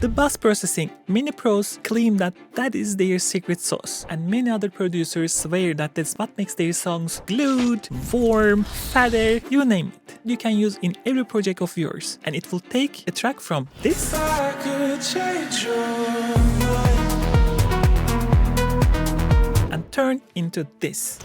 The bus processing, many pros claim that is their secret sauce, and many other producers swear that that's what makes their songs glued, warm, fatter, you name it. You can use in every project of yours, and it will take a track from this and turn into this.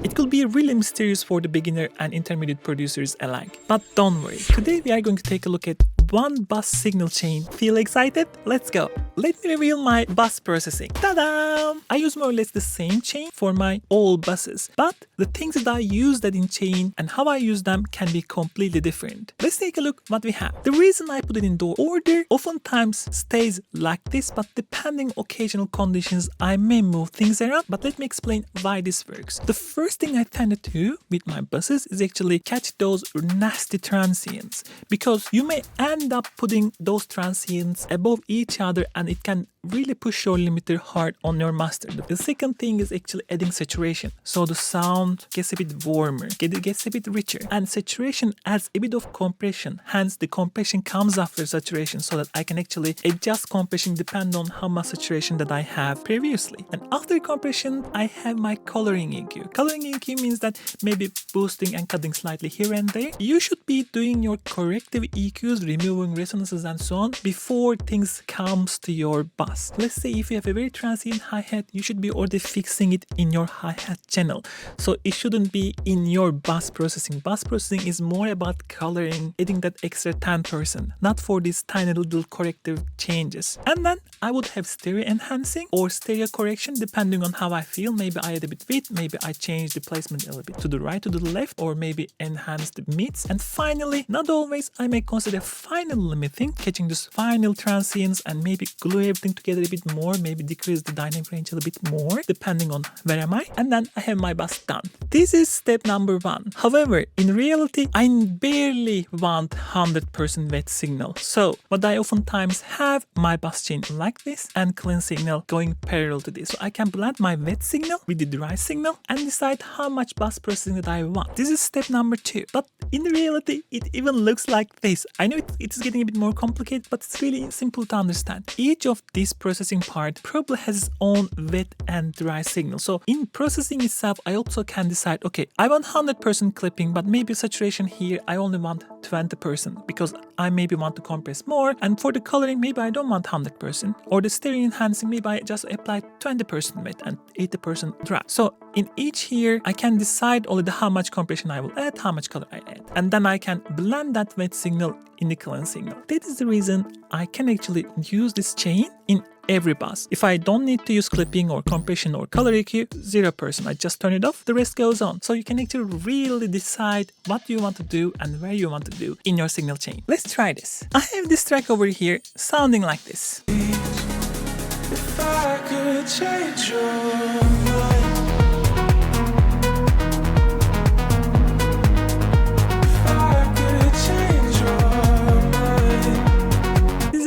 It could be really mysterious for the beginner and intermediate producers alike. But don't worry, today we are going to take a look at one bus signal chain. Feel excited? Let's go! Let me reveal my bus processing. Ta-da! I use more or less the same chain for my all buses, but the things that I use that in chain and how I use them can be completely different. Let's take a look what we have. The reason I put it in the order oftentimes stays like this, but depending occasional conditions, I may move things around, but let me explain why this works. The first thing I tend to do with my buses is actually catch those nasty transients, because you may end up putting those transients above each other and it can really push your limiter hard on your master. The second thing is actually adding saturation, so the sound gets a bit warmer, it gets a bit richer, and saturation adds a bit of compression, hence the compression comes after saturation, so that I can actually adjust compression depending on how much saturation that I have previously. And after compression I have my coloring EQ. Coloring EQ means that maybe boosting and cutting slightly here and there. You should be doing your corrective EQs, removing resonances and so on before things comes to your bus. Let's say if you have a very transient hi-hat, you should be already fixing it in your hi-hat channel. So it shouldn't be in your bus processing. Bus processing is more about coloring, adding that extra 10%, not for these tiny little corrective changes. And then I would have stereo enhancing or stereo correction depending on how I feel. Maybe I add a bit width, maybe I change the placement a little bit to the right, to the left, or maybe enhance the mids. And finally, not always, I may consider final limiting, catching those final transients and maybe glue everything together a bit more, maybe decrease the dynamic range a little bit more, depending on where am I. And then I have my bus done. This is step number 1. However, in reality, I barely want 100% wet signal. So what I oftentimes have my bus chain like this and clean signal going parallel to this. So I can blend my wet signal with the dry signal and decide how much bus processing that I want. This is step number 2. But in reality, it even looks like this. I know it's getting a bit more complicated, but it's really simple to understand. Each of these processing part probably has its own wet and dry signal. So in processing itself, I also can decide, okay, I want 100% clipping, but maybe saturation here, I only want 20% because I maybe want to compress more. And for the coloring, maybe I don't want 100%. Or the stereo enhancing, maybe I just apply 20% wet and 80% dry. So in each here, I can decide already how much compression I will add, how much color I add. And then I can blend that wet signal in the clean signal. That is the reason I can actually use this chain in every bus. If I don't need to use clipping or compression or color EQ, 0%. I just turn it off, the rest goes on. So you can actually really decide what you want to do and where you want to do in your signal chain. Let's try this. I have this track over here sounding like this. If I could change your mind.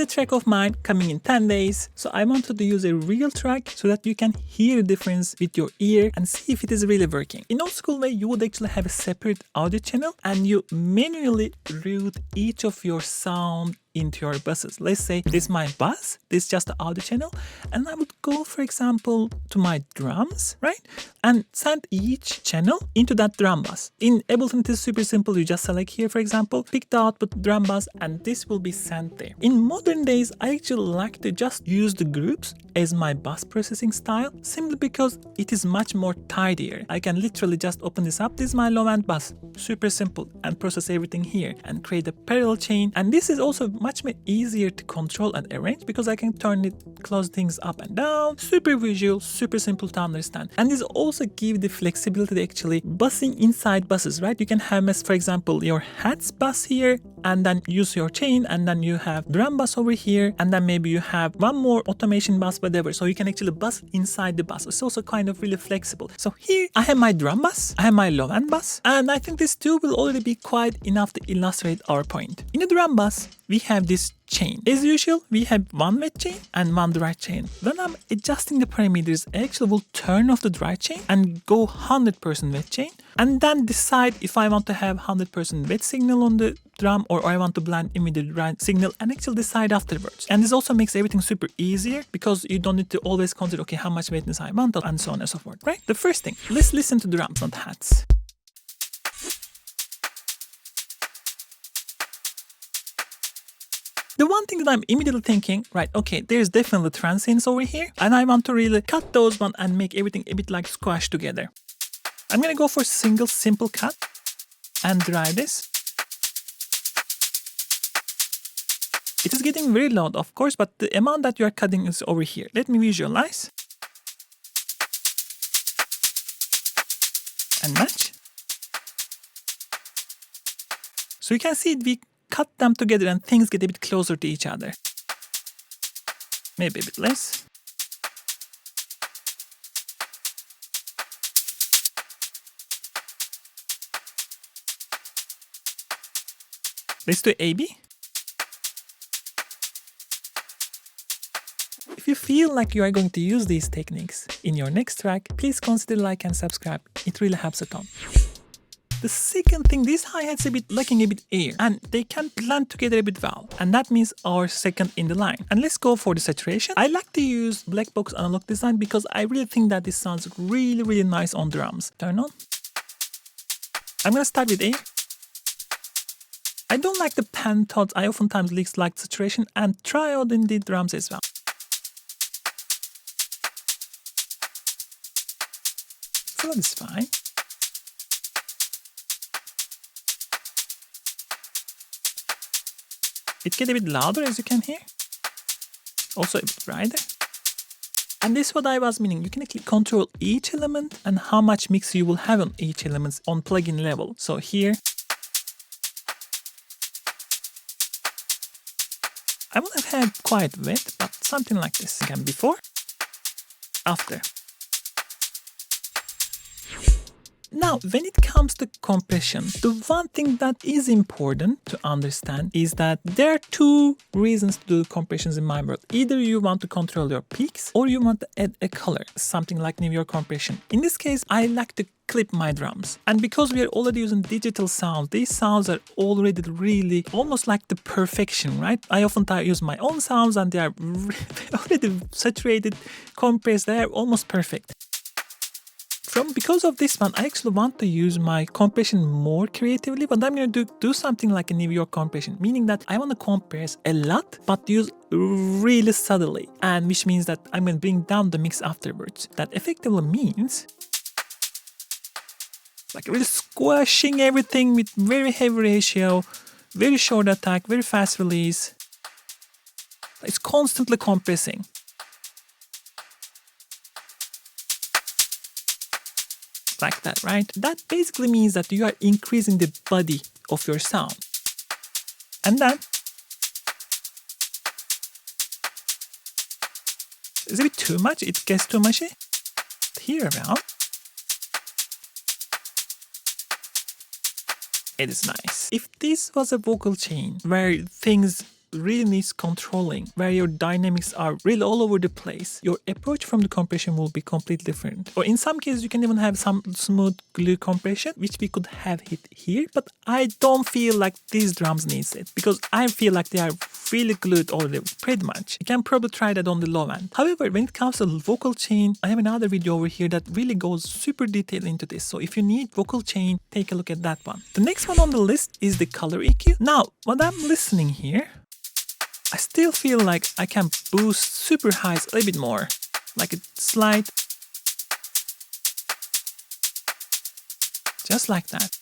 A track of mine coming in 10 days, so I wanted to use a real track so that you can hear the difference with your ear and see if it is really working. In old school way, you would actually have a separate audio channel and you manually route each of your sound into your buses. Let's say this is my bus, this is just the audio channel, and I would go, for example, to my drums, right? And send each channel into that drum bus. In Ableton, it is super simple. You just select here, for example, pick the output drum bus, and this will be sent there. In modern days, I actually like to just use the groups as my bus processing style, simply because it is much more tidier. I can literally just open this up. This is my low end bus, super simple, and process everything here and create a parallel chain. And this is also much more easier to control and arrange because I can turn it, close things up and down. Super visual, super simple to understand. And this also gives the flexibility to actually bussing inside buses, right? You can have, as for example, your hats bus here and then use your chain, and then you have drum bass over here, and then maybe you have one more automation bass, whatever, so you can actually bass inside the bass. It's also kind of really flexible. So here I have my drum bass, I have my low end bass, and I think this two will already be quite enough to illustrate our point. In the drum bass, we have this chain. As usual, we have one wet chain and one dry chain. When I'm adjusting the parameters, I actually will turn off the dry chain and go 100% wet chain, and then decide if I want to have 100% wet signal on the drum or I want to blend in with the dry signal, and actually decide afterwards. And this also makes everything super easier because you don't need to always consider, okay, how much wetness I want, and so on and so forth, right? The first thing, let's listen to drums, not hats. The one thing that I'm immediately thinking, right, okay, there's definitely transients over here, and I want to really cut those one and make everything a bit like squashed together. I'm gonna go for single simple cut and dry this. It is getting very loud, of course, but the amount that you are cutting is over here. Let me visualize. And match. So you can see we cut them together and things get a bit closer to each other. Maybe a bit less. Let's do AB. If you feel like you are going to use these techniques in your next track, please consider like and subscribe. It really helps a ton. The second thing, these hi-hats a bit lacking a bit air, and they can blend together a bit well, and that means our second in the line. And let's go for the saturation. I like to use black box analog design because I really think that this sounds really nice on drums. Turn on. I'm gonna start with air. I don't like the pan tones. I oftentimes like saturation, and try out in the drums as well. So that is fine. It gets a bit louder, as you can hear. Also a bit brighter. And this is what I was meaning. You can actually control each element and how much mix you will have on each element on plugin level. So here, I would have had quite wet, but something like this. Again, before, after. Now, when it comes to compression, the one thing that is important to understand is that there are two reasons to do compressions in my world. Either you want to control your peaks or you want to add a color, something like New York compression. In this case, I like to clip my drums. And because we are already using digital sounds, these sounds are already really almost like the perfection, right? I often use my own sounds and they are already saturated, compressed, they are almost perfect. Because of this one, I actually want to use my compression more creatively, but I'm going to do something like a New York compression, meaning that I want to compress a lot, but use really subtly, and which means that I'm going to bring down the mix afterwards. That effectively means like really squashing everything with very heavy ratio, very short attack, very fast release. It's constantly compressing. Like that, right? That basically means that you are increasing the body of your sound. And then it's a bit too much, it gets too mushy. Here around, it is nice. If this was a vocal chain where things really needs controlling, where your dynamics are really all over the place, your approach from the compression will be completely different. Or in some cases, you can even have some smooth glue compression, which we could have hit here, but I don't feel like these drums needs it, because I feel like they are really glued already, pretty much. You can probably try that on the low end. However, when it comes to vocal chain, I have another video over here that really goes super detailed into this. So if you need vocal chain, take a look at that one. The next one on the list is the color EQ. Now, when I'm listening here, I still feel like I can boost super highs a little bit more, like a slight, just like that.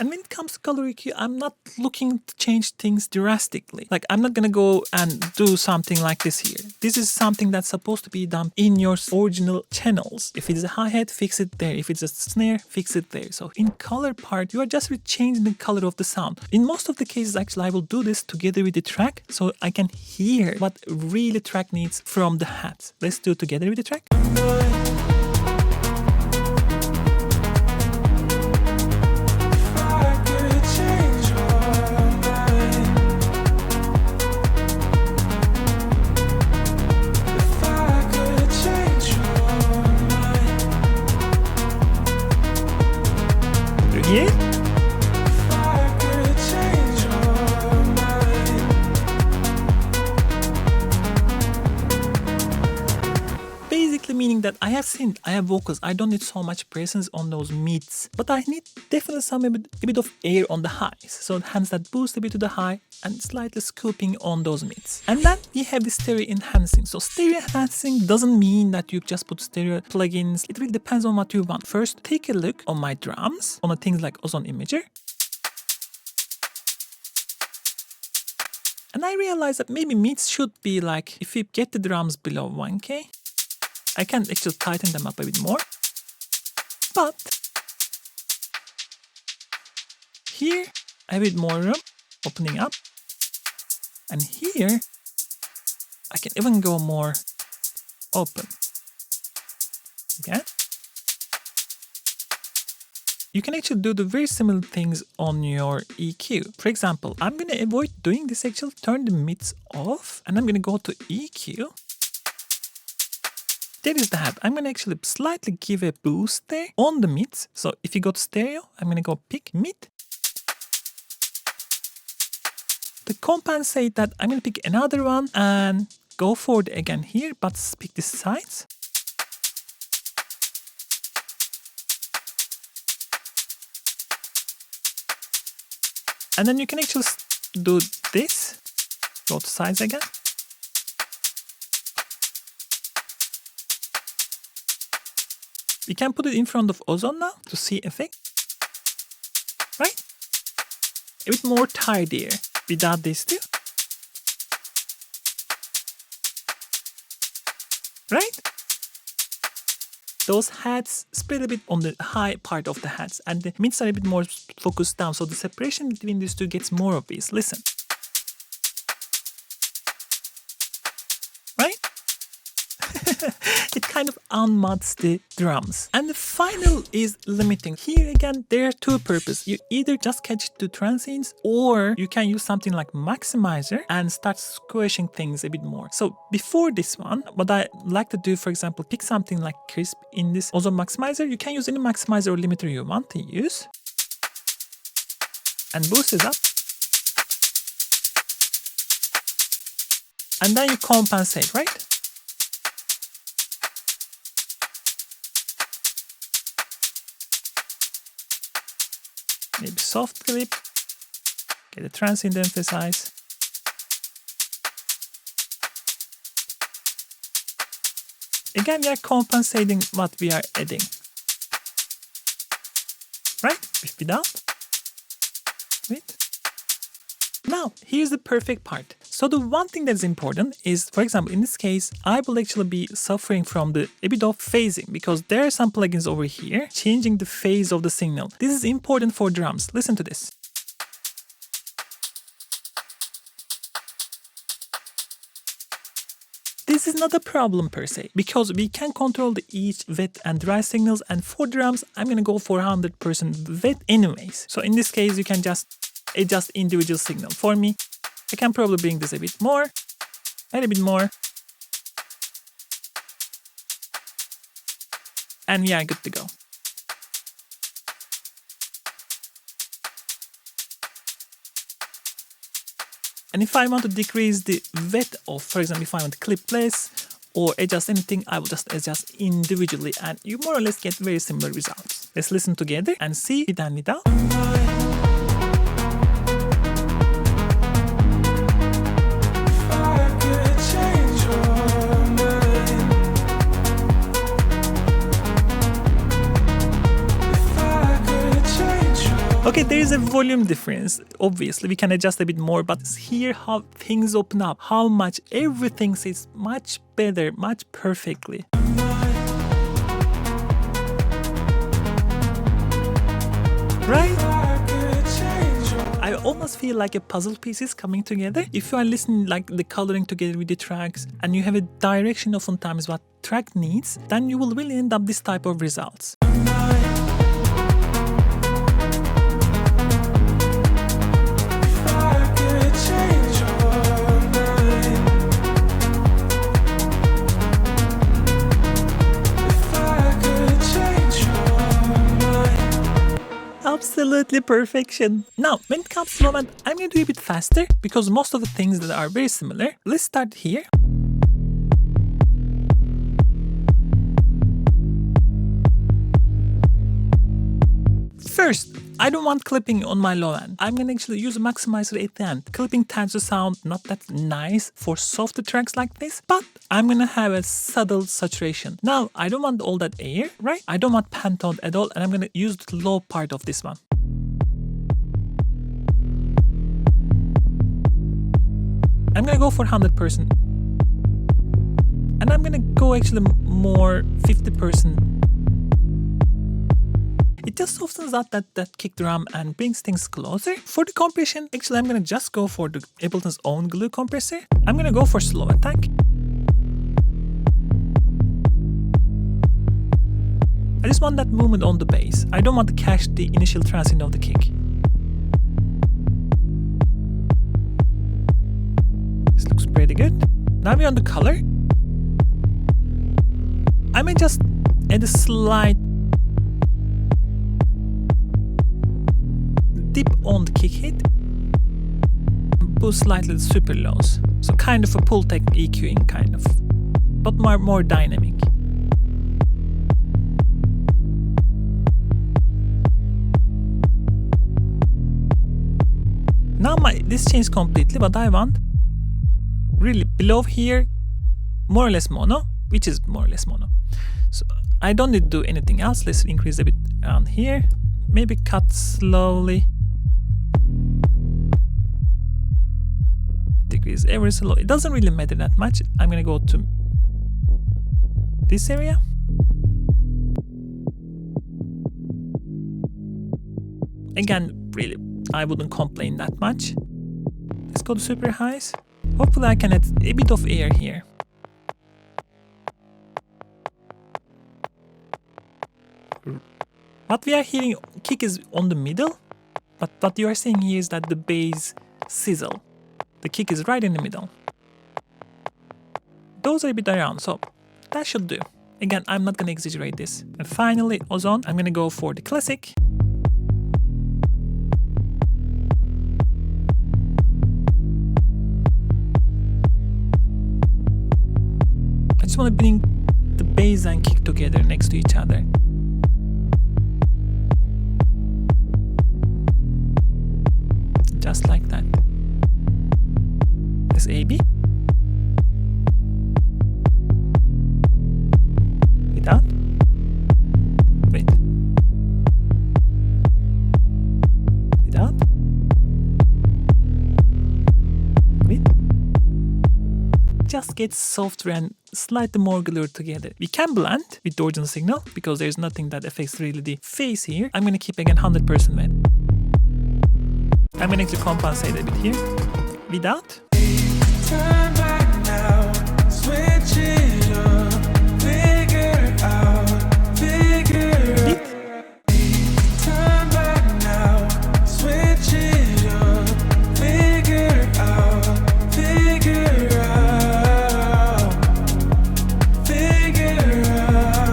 And when it comes to color EQ, I'm not looking to change things drastically. Like, I'm not gonna go and do something like this here. This is something that's supposed to be done in your original channels. If it's a hi-hat, fix it there. If it's a snare, fix it there. So in color part, you are just changing the color of the sound. In most of the cases, actually, I will do this together with the track so I can hear what really the track needs from the hats. Let's do it together with the track. Yeah. Basically meaning that I have synth, I have vocals, I don't need so much presence on those mids, but I need definitely a bit of air on the highs, so hence that boost a bit to the high and slightly scooping on those mids. And then we have the stereo enhancing. So stereo enhancing doesn't mean that you just put stereo plugins. It really depends on what you want. First, take a look on my drums, on the things like Ozone Imager. And I realized that maybe mids should be like, if you get the drums below 1K, I can actually tighten them up a bit more. But here, a bit more room, opening up. And here, I can even go more open. Okay? You can actually do the very similar things on your EQ. For example, I'm going to avoid doing this actually, turn the mids off, and I'm going to go to EQ. There is that. I'm going to actually slightly give a boost there on the mids. So if you go to stereo, I'm going to go pick mid. To compensate that, I'm going to pick another one and go forward again here, but pick the sides. And then you can actually do this. Go to sides again. You can put it in front of Ozone now to see effect. Right? A bit more tidier without this too. Right? Those hats spread a bit on the high part of the hats and the mids are a bit more focused down, so the separation between these two gets more obvious. Listen. Right? It kind of unmuts the drums. And the final is limiting. Here again, there are two purposes. You either just catch it to transients, or you can use something like maximizer and start squishing things a bit more. So before this one, what I like to do, for example, pick something like crisp in this Ozone maximizer. You can use any maximizer or limiter you want to use. And boost it up. And then you compensate, right? Maybe soft clip, get a transient emphasize. Again, we are compensating what we are adding. Right? Without. With. Now, here's the perfect part. So the one thing that's important is, for example, in this case, I will actually be suffering from a bit of phasing because there are some plugins over here changing the phase of the signal. This is important for drums. Listen to this. This is not a problem per se, because we can control the each wet and dry signals, and for drums, I'm gonna go for 100% wet anyways. So in this case, you can just adjust individual signal. For me, I can probably bring this a bit more, and a bit more. And we are good to go. And if I want to decrease the width of, for example, if I want to clip less or adjust anything, I will just adjust individually and you more or less get very similar results. Let's listen together and see with and without. Okay, there is a volume difference. Obviously, we can adjust a bit more, but here how things open up, how much everything sits much better, much perfectly. Right? I almost feel like a puzzle pieces coming together. If you are listening like the coloring together with the tracks and you have a direction oftentimes what track needs, then you will really end up this type of results. Absolutely perfection. Now, when it comes to moment, I'm going to do a bit faster because most of the things that are very similar. Let's start here. First, I don't want clipping on my low end. I'm gonna actually use a maximizer at the end. Clipping tends to sound not that nice for softer tracks like this, but I'm gonna have a subtle saturation. Now, I don't want all that air, right? I don't want pantone at all, and I'm gonna use the low part of this one. I'm gonna go for 100%. And I'm gonna go actually more 50%. It just softens out that kick drum and brings things closer. For the compression, actually I'm gonna just go for the Ableton's own glue compressor. I'm gonna go for slow attack. I just want that movement on the bass. I don't want to catch the initial transient of the kick. This looks pretty good. Now we're on the color. I may just add a slight dip on the kick hit, boost slightly the super lows, so kind of a pull tech EQing kind of, but more dynamic. Now this changed completely, but I want really below here more or less mono, which is more or less mono. So I don't need to do anything else. Let's increase a bit around here, maybe cut slowly. Decrease ever so low. It doesn't really matter that much. I'm gonna go to this area. Again, really, I wouldn't complain that much. Let's go to super highs. Hopefully I can add a bit of air here. What we are hearing, kick is on the middle, but what you are seeing here is that the bass sizzle. The kick is right in the middle. Those are a bit around, so that should do. Again, I'm not gonna exaggerate this. And finally, ozone, I'm gonna go for the classic. I just wanna bring the bass and kick together next to each other. Just like that. This AB. Without. Wait. Without. With. Just get softer and slightly more glued together. We can blend with the original signal because there's nothing that affects really the phase here. I'm gonna keep again 100% wet. I'm gonna actually compensate a bit here. Without. Turn back now, switch it up, figure it out, figure it out. Turn back now, switch it up, figure it out, figure it out, figure it out.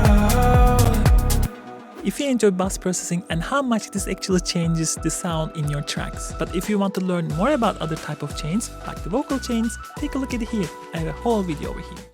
If you enjoy bass processing and how much this actually changes the sound in your tracks. But if you want to learn more about other type of chains, like the vocal chains, take a look at it here. I have a whole video over here.